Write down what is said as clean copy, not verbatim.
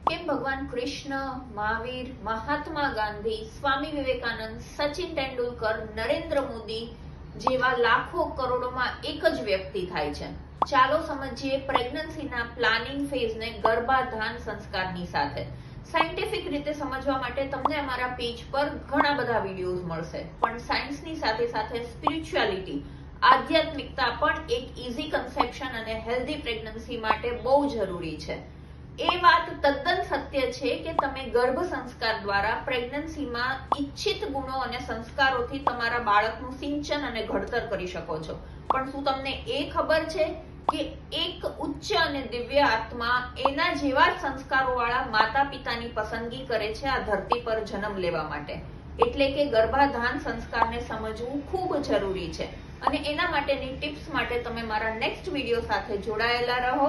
કેમ ભગવાન કૃષ્ણ, મહાવીર, મહાત્મા ગાંધી, સ્વામી વિવેકાનંદ, સચિન તેંડુલકર, નરેન્દ્ર મોદી જેવા લાખો કરોડોમાં એક જ વ્યક્તિ થાય છે? ચાલો સમજીએ પ્રેગ્નન્સીના પ્લાનિંગ ફેઝને ગર્ભાધાન સંસ્કારની સાથે. સાયન્ટિફિક રીતે સમજવા માટે તમને અમારા પેજ પર ઘણા બધા વિડીયોઝ મળશે, પણ સાયન્સની સાથે સાથે સ્પિરિચ્યુઆલિટી, આધ્યાત્મિકતા પણ એક ઇઝી કન્સેપ્શન અને હેલ્ધી પ્રેગ્નન્સી માટે બહુ જરૂરી છે. એ વાત તદ્દન સત્ય છે કે તમે ગર્ભ સંસ્કાર દ્વારા પ્રેગ્નન્સીમાં ઈચ્છિત ગુણો અને સંસ્કારોથી તમારા બાળકનું સિંચન અને ઘડતર કરી શકો છો. પણ શું તમને એ ખબર છે કે એક ઉચ્ચ અને દિવ્ય આત્મા એના જેવા જ સંસ્કારો વાળા માતા પિતાની પસંદગી કરે છે આ ધરતી પર જન્મ લેવા માટે? એટલે કે ગર્ભાધાન સંસ્કારને સમજવું ખૂબ જરૂરી છે અને એના માટેની ટિપ્સ માટે તમે મારા નેક્સ્ટ વિડીયો સાથે જોડાયેલા રહો.